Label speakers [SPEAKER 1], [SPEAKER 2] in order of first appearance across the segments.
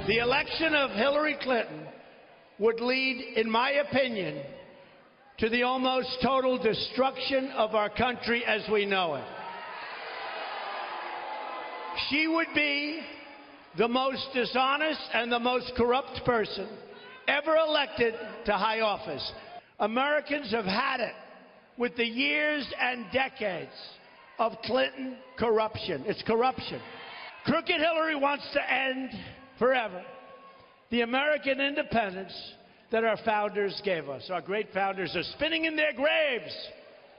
[SPEAKER 1] The election of Hillary Clinton would lead, in my opinion, to the almost total destruction of our country as we know it. She would be the most dishonest and the most corrupt person ever elected to high office. Americans have had it with the years and decades of Clinton corruption. It's corruption. Crooked Hillary wants to end forever the American independence that our founders gave us. Our great founders are spinning in their graves.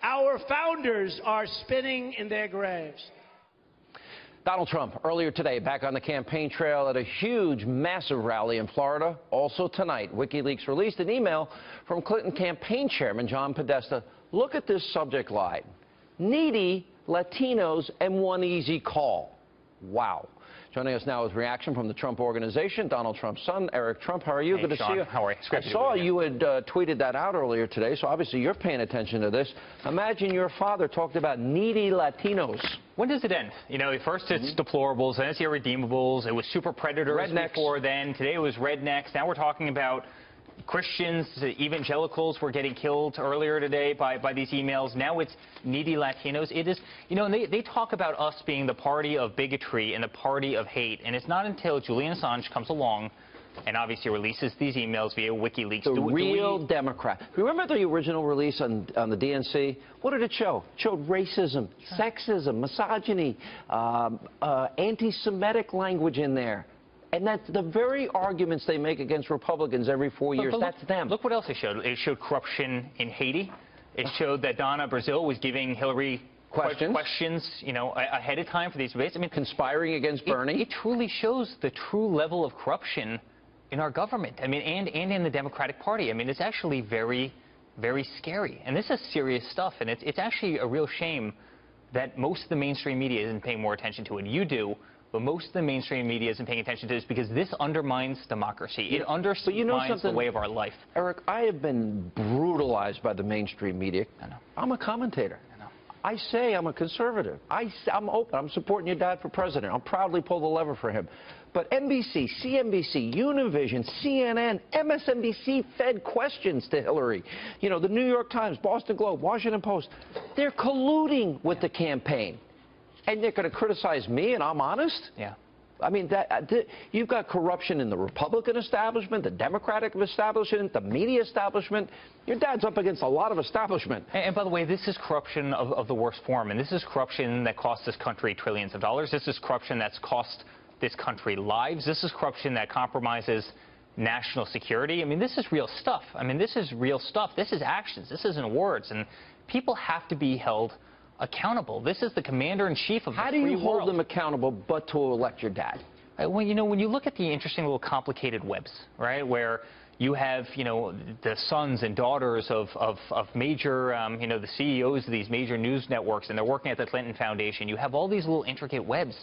[SPEAKER 1] Our founders are spinning in their graves.
[SPEAKER 2] Donald Trump, earlier today, back on the campaign trail at a huge, massive rally in Florida. Also tonight, WikiLeaks released an email from Clinton campaign chairman John Podesta. Look at this subject line: needy Latinos and one easy call. Wow. Joining us now is reaction from the Trump Organization, Donald Trump's son, Eric Trump. How are you?
[SPEAKER 3] Hey,
[SPEAKER 2] good to
[SPEAKER 3] Sean.
[SPEAKER 2] see you.
[SPEAKER 3] How are you?
[SPEAKER 2] I saw you had tweeted that out earlier today, so obviously you're paying attention to this. Imagine your father talked about needy Latinos.
[SPEAKER 3] When does it end? You know, first it's deplorables, then it's irredeemables. It was super predators
[SPEAKER 2] rednecks
[SPEAKER 3] before then. Today it was rednecks. Now we're talking about Christians, evangelicals were getting killed earlier today by these emails. Now it's needy Latinos. It is, you know, and they talk about us being the party of bigotry and the party of hate. And it's not until Julian Assange comes along and obviously releases these emails via WikiLeaks.
[SPEAKER 2] The real Democrat. Remember the original release on the DNC? What did it show? It showed racism, sexism, misogyny, anti-Semitic language in there. And that's the very arguments they make against Republicans every 4 years. That's them.
[SPEAKER 3] Look what else it showed. It showed corruption in Haiti. It showed that Donna Brazil was giving Hillary questions, you know, ahead of time for these debates. I mean,
[SPEAKER 2] conspiring against Bernie.
[SPEAKER 3] It truly shows the true level of corruption in our government. I mean, and in the Democratic Party. I mean, it's actually very, very scary. And this is serious stuff. And it's actually a real shame that most of the mainstream media isn't paying more attention to it. You do. But most of the mainstream media isn't paying attention to this because this undermines democracy. It undermines the way of our life.
[SPEAKER 2] Eric, I have been brutalized by the mainstream media.
[SPEAKER 3] I know.
[SPEAKER 2] I'm a commentator.
[SPEAKER 3] I know.
[SPEAKER 2] I say I'm a conservative. I'm open. I'm supporting your dad for president. I'll proudly pull the lever for him. But NBC, CNBC, Univision, CNN, MSNBC fed questions to Hillary. You know, the New York Times, Boston Globe, Washington Post. They're colluding with the campaign. And they're going to criticize me, and I'm honest?
[SPEAKER 3] Yeah.
[SPEAKER 2] I mean, you've got corruption in the Republican establishment, the Democratic establishment, the media establishment. Your dad's up against a lot of establishment.
[SPEAKER 3] And by the way, this is corruption of the worst form. And this is corruption that cost this country trillions of dollars. This is corruption that's cost this country lives. This is corruption that compromises national security. I mean, this is real stuff. I mean, this is real stuff. This is actions. This isn't words. And people have to be held accountable. This is the commander-in-chief of the free world. How do you
[SPEAKER 2] hold them accountable but to elect your dad?
[SPEAKER 3] Well, you know, when you look at the interesting little complicated webs, right, where you have, you know, the sons and daughters of major, you know, the CEOs of these major news networks, and they're working at the Clinton Foundation. You have all these little intricate webs.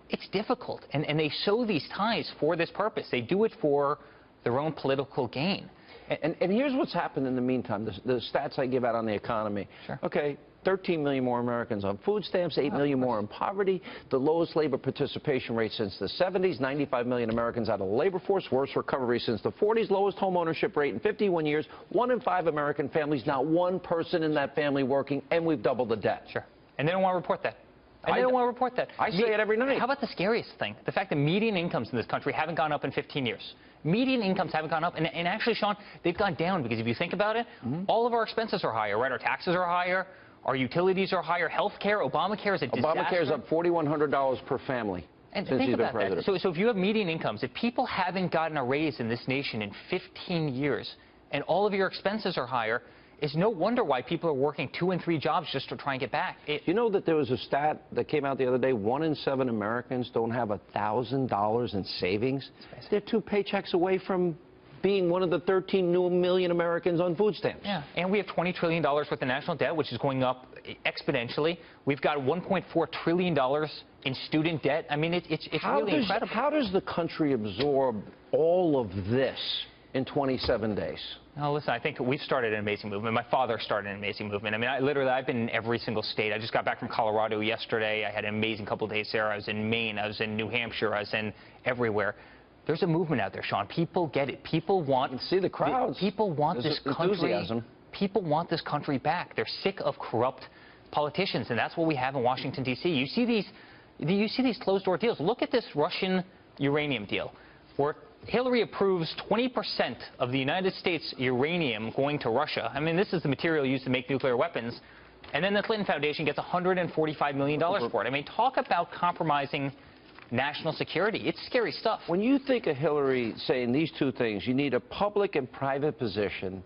[SPEAKER 3] It's difficult, and they sow these ties for this purpose. They do it for their own political gain.
[SPEAKER 2] And here's what's happened in the meantime, the stats I give out on the economy.
[SPEAKER 3] Sure.
[SPEAKER 2] Okay, 13 million more Americans on food stamps, 8 million more in poverty, the lowest labor participation rate since the 70s, 95 million Americans out of the labor force, worst recovery since the 40s, lowest home ownership rate in 51 years, 1 in 5 American families, not one person in that family working, and we've doubled the debt.
[SPEAKER 3] Sure. And they don't want to report that. And they don't want to report that.
[SPEAKER 2] I say it every night.
[SPEAKER 3] How about the scariest thing? The fact that median incomes in this country haven't gone up in 15 years. Median incomes haven't gone up. And actually, Sean, they've gone down because if you think about it, all of our expenses are higher, right? Our taxes are higher. Our utilities are higher. Health care, Obamacare is a disaster.
[SPEAKER 2] Obamacare is up $4,100 per family since he's been president.
[SPEAKER 3] So if you have median incomes, if people haven't gotten a raise in this nation in 15 years, and all of your expenses are higher, it's no wonder why people are working 2 and 3 jobs just to try and get back.
[SPEAKER 2] You know that there was a stat that came out the other day, 1 in 7 Americans don't have $1,000 in savings. They're 2 paychecks away from being one of the 13 million Americans on food stamps.
[SPEAKER 3] Yeah, and we have $20 trillion worth of national debt, which is going up exponentially. We've got $1.4 trillion in student debt. I mean, it's really incredible. How
[SPEAKER 2] does the country absorb all of this in 27 days?
[SPEAKER 3] No, listen, I think we've started an amazing movement. My father started an amazing movement. I mean, I've been in every single state. I just got back from Colorado yesterday. I had an amazing couple of days there. I was in Maine. I was in New Hampshire. I was in everywhere. There's a movement out there, Sean. People get it. People want...
[SPEAKER 2] You can see the crowds.
[SPEAKER 3] People want
[SPEAKER 2] There's
[SPEAKER 3] this country...
[SPEAKER 2] enthusiasm.
[SPEAKER 3] People want this country back. They're sick of corrupt politicians, and that's what we have in Washington, D.C. You see these closed-door deals. Look at this Russian uranium deal, where Hillary approves 20% of the United States uranium going to Russia. I mean, this is the material used to make nuclear weapons. And then the Clinton Foundation gets $145 million for it. I mean, talk about compromising national security. It's scary stuff.
[SPEAKER 2] When you think of Hillary saying these two things, you need a public and private position,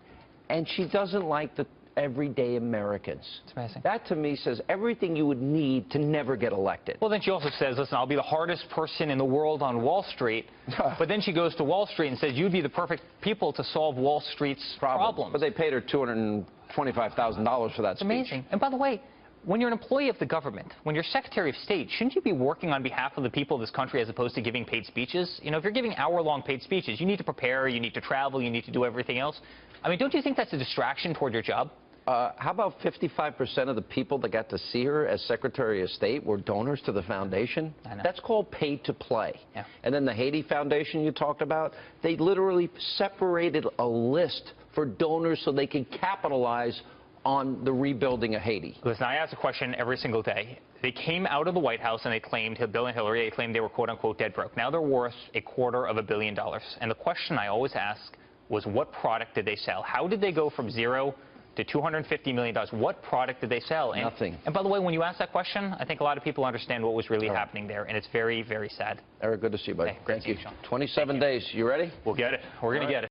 [SPEAKER 2] and she doesn't like the everyday Americans.
[SPEAKER 3] It's amazing.
[SPEAKER 2] That, to me, says everything you would need to never get elected.
[SPEAKER 3] Well, then she also says, listen, I'll be the hardest person in the world on Wall Street. But then she goes to Wall Street and says, you'd be the perfect people to solve Wall Street's problems.
[SPEAKER 2] But they paid her $225,000 for that speech.
[SPEAKER 3] Amazing. And by the way, when you're an employee of the government, when you're Secretary of State, shouldn't you be working on behalf of the people of this country as opposed to giving paid speeches? You know, if you're giving hour-long paid speeches, you need to prepare, you need to travel, you need to do everything else. I mean, don't you think that's a distraction toward your job?
[SPEAKER 2] How about 55% of the people that got to see her as Secretary of State were donors to the foundation?
[SPEAKER 3] I know.
[SPEAKER 2] That's called pay to play.
[SPEAKER 3] Yeah.
[SPEAKER 2] And then the Haiti Foundation you talked about, they literally separated a list for donors so they could capitalize on the rebuilding of Haiti.
[SPEAKER 3] Listen, I ask a question every single day. They came out of the White House and they claimed, Bill and Hillary, they claimed they were quote-unquote dead broke. Now they're worth $250 million. And the question I always ask was, what product did they sell? How did they go from zero to $250 million? What product did they sell? And,
[SPEAKER 2] nothing.
[SPEAKER 3] And by the way, when you ask that question, I think a lot of people understand what was really happening there, and it's very, very sad.
[SPEAKER 2] Eric, good to see you, buddy.
[SPEAKER 3] Hey, great
[SPEAKER 2] Thank you.
[SPEAKER 3] to see you, Sean.
[SPEAKER 2] 27 days. You ready?
[SPEAKER 3] We'll get it. We're going to get it.